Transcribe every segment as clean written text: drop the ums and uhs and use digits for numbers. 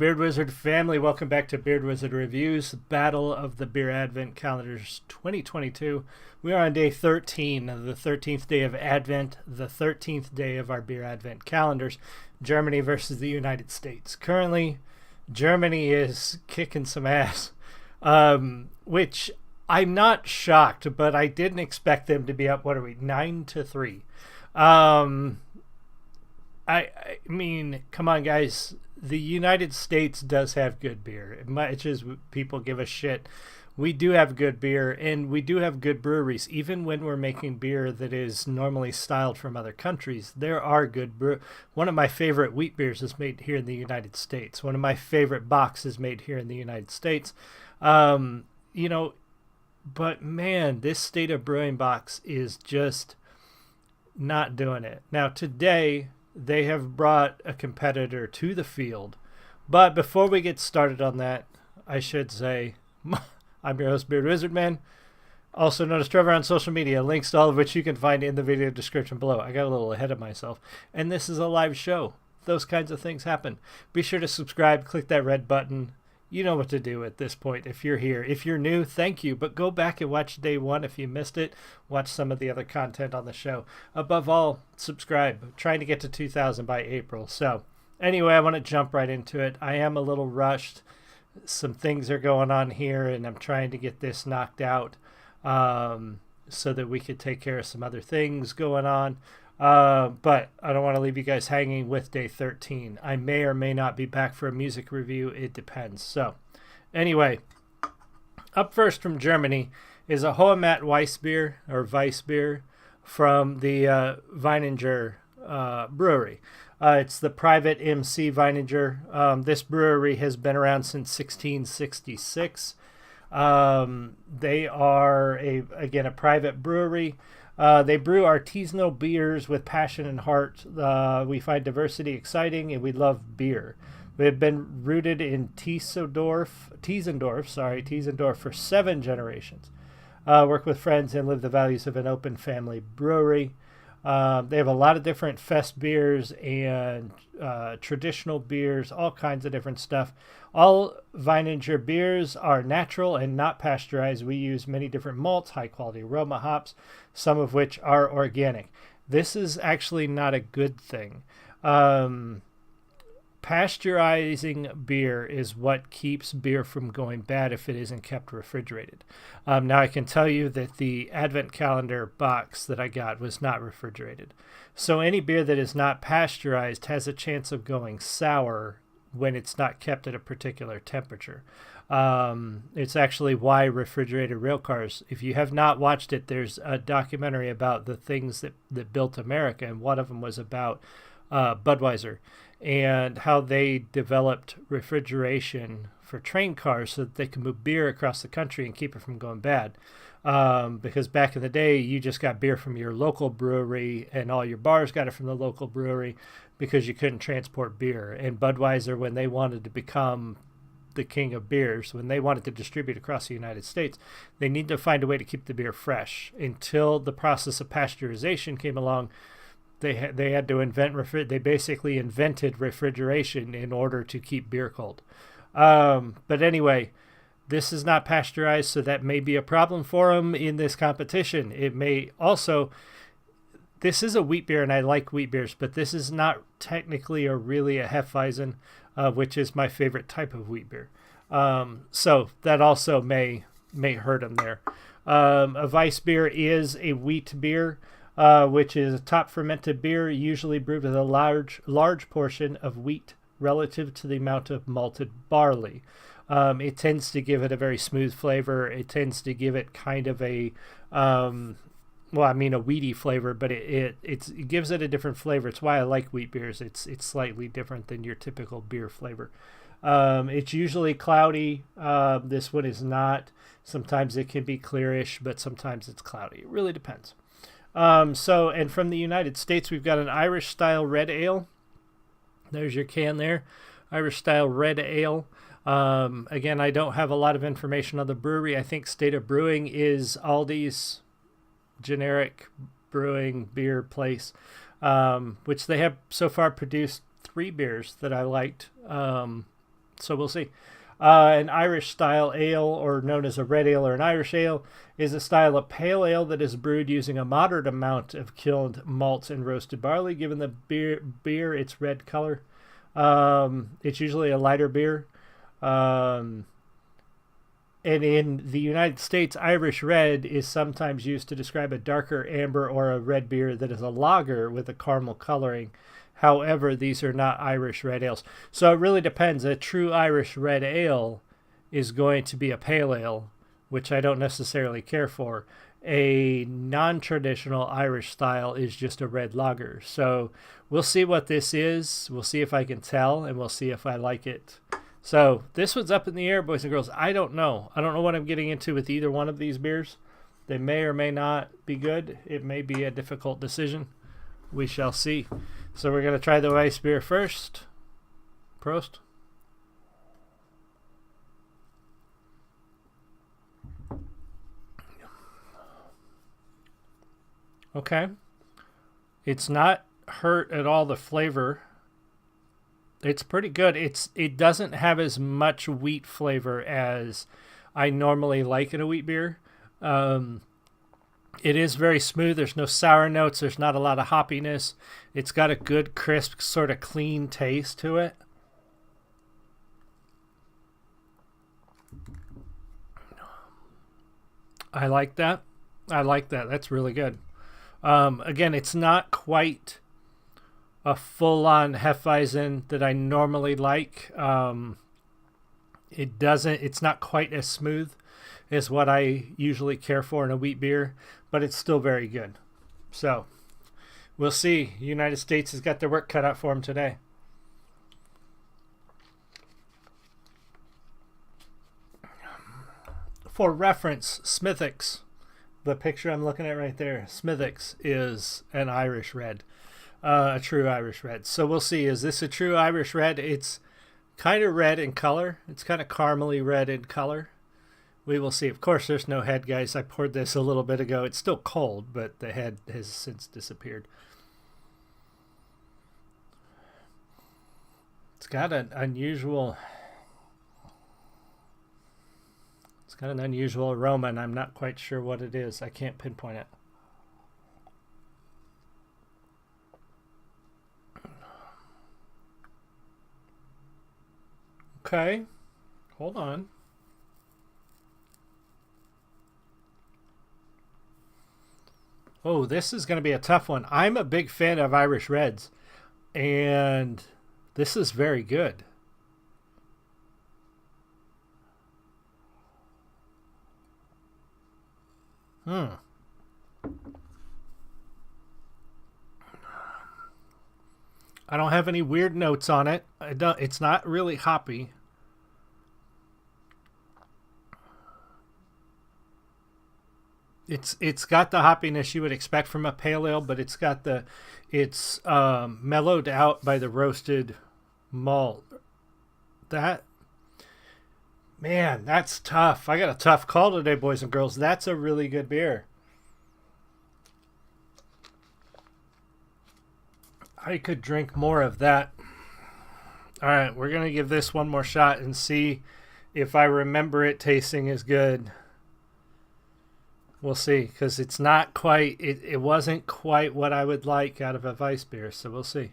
Beard Wizard family. Welcome back to Beard Wizard Reviews, Battle of the Beer Advent Calendars 2022. We are on day 13, the 13th day of Advent, the 13th day of our Beer Advent calendars, Germany versus the United States. Currently, Germany is kicking some ass, which I'm not shocked, but I didn't expect them to be up, 9-3. I mean, come on, guys. The United States does have good beer. As much as people give a shit, we do have good beer, and we do have good breweries. Even when we're making beer that is normally styled from other countries, there are good brew. One of my favorite wheat beers is made here in the United States. One of my favorite bocks is made here in the United States. But man, this State of Brewing box is just not doing it. Now, today, they have brought a competitor to the field. But before we get started on that, I should say, I'm your host, Beard Wizard Man, also known as Trevor on social media, links to all of which you can find in the video description below. I got a little ahead of myself. And this is a live show. Those kinds of things happen. Be sure to subscribe, click that red button. You know what to do at this point if you're here. If you're new, thank you. But go back and watch day one if you missed it. Watch some of the other content on the show. Above all, subscribe. I'm trying to get to 2,000 by April. So anyway, I want to jump right into it. I am a little rushed. Some things are going on here, and I'm trying to get this knocked out so that we could take care of some other things going on. But I don't want to leave you guys hanging with day 13. I may or may not be back for a music review. It depends. So anyway, up first from Germany is a Hoamat Weissbier or Weissbier from the Wieninger brewery. It's the private MC Wieninger. This brewery has been around since 1666. They are a private brewery. They brew artisanal beers with passion and heart. We find diversity exciting, and we love beer. We have been rooted in Tiesendorf for 7 generations. Work with friends and live the values of an open family brewery. They have a lot of different fest beers and traditional beers, all kinds of different stuff. All Wieninger beers are natural and not pasteurized. We use many different malts, high-quality aroma hops, some of which are organic. This is actually not a good thing. Pasteurizing beer is what keeps beer from going bad if it isn't kept refrigerated. Now, I can tell you that the Advent calendar box that I got was not refrigerated. So any beer that is not pasteurized has a chance of going sour when it's not kept at a particular temperature. It's actually why refrigerated rail cars, if you have not watched it, there's a documentary about the things that built America, and one of them was about Budweiser and how they developed refrigeration for train cars so that they could move beer across the country and keep it from going bad. Because back in the day, you just got beer from your local brewery, and all your bars got it from the local brewery because you couldn't transport beer. And Budweiser, when they wanted to become the king of beers, when they wanted to distribute across the United States, they needed to find a way to keep the beer fresh. Until the process of pasteurization came along, they had to they basically invented refrigeration in order to keep beer cold. But anyway, this is not pasteurized, so that may be a problem for them in this competition. It may also, this is a wheat beer, and I like wheat beers, but this is not technically really a Hefeweizen, which is my favorite type of wheat beer. So that also may hurt them there. A Weissbier is a wheat beer, which is a top fermented beer, usually brewed with a large portion of wheat relative to the amount of malted barley. It tends to give it a very smooth flavor. It tends to give it kind of a, a weedy flavor, but it gives it a different flavor. It's why I like wheat beers. It's slightly different than your typical beer flavor. It's usually cloudy. This one is not. Sometimes it can be clearish, but sometimes it's cloudy. It really depends. And from the United States, we've got an Irish-style red ale. There's your can there. Irish-style red ale. Again, I don't have a lot of information on the brewery. I think State of Brewing is Aldi's generic brewing beer place, which they have so far produced 3 beers that I liked. So we'll see. An Irish style ale, or known as a red ale or an Irish ale, is a style of pale ale that is brewed using a moderate amount of kilned malts and roasted barley, giving the beer its red color. It's usually a lighter beer. And in the United States, Irish red is sometimes used to describe a darker amber or a red beer that is a lager with a caramel coloring. However, these are not Irish red ales. So it really depends. A true Irish red ale is going to be a pale ale, which I don't necessarily care for. A non-traditional Irish style is just a red lager. So we'll see what this is. We'll see if I can tell, and we'll see if I like it. So this one's up in the air, boys and girls. I don't know. I don't know what I'm getting into with either one of these beers. They may or may not be good. It may be a difficult decision. We shall see. So we're going to try the Weissbier first. Prost. Okay. It's not hurt at all, the flavor. It's pretty good. It doesn't have as much wheat flavor as I normally like in a wheat beer. It is very smooth. There's no sour notes. There's not a lot of hoppiness. It's got a good, crisp, sort of clean taste to it. I like that. I like that. That's really good. Again, it's not quite a full-on Hefeweizen that I normally like. It's not quite as smooth as what I usually care for in a wheat beer, but it's still very good. So we'll see. United States has got their work cut out for them today. For reference, Smithwick's, the picture I'm looking at right there, Smithwick's is an Irish red, a true Irish red. So we'll see. Is this a true Irish red? It's kind of red in color. It's kind of caramely red in color. We will see. Of course, there's no head, guys. I poured this a little bit ago. It's still cold, but the head has since disappeared. It's got an unusual... It's got an unusual aroma, and I'm not quite sure what it is. I can't pinpoint it. Okay. Hold on. Oh, this is going to be a tough one. I'm a big fan of Irish Reds, and this is very good. I don't have any weird notes on it. It's not really hoppy. It's got the hoppiness you would expect from a pale ale, but it's mellowed out by the roasted malt. Man, that's tough. I got a tough call today, boys and girls. That's a really good beer. I could drink more of that. All right, we're going to give this one more shot and see if I remember it tasting as good. We'll see, because it's not quite, it wasn't quite what I would like out of a Weissbier, so we'll see.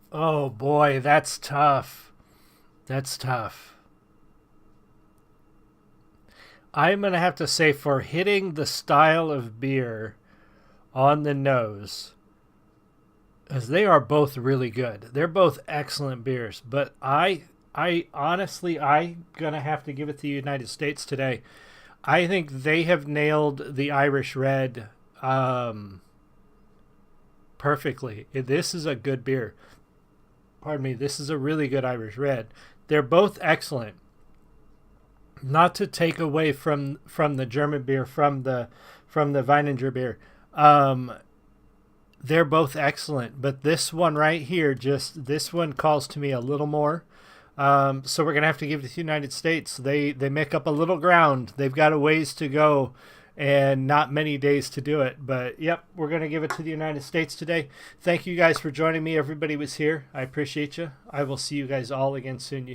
Oh boy, that's tough. That's tough. I'm going to have to say, for hitting the style of beer on the nose, as they are both really good. They're both excellent beers, but I honestly, I'm going to have to give it to the United States today. I think they have nailed the Irish Red perfectly. This is a good beer. Pardon me, this is a really good Irish Red. They're both excellent. Not to take away from the German beer, from the Wieninger beer. They're both excellent, but this one right here, this one calls to me a little more. So we're going to have to give it to the United States. They make up a little ground. They've got a ways to go, and not many days to do it. But yep, we're going to give it to the United States today. Thank you guys for joining me. Everybody was here. I appreciate you. I will see you guys all again soon.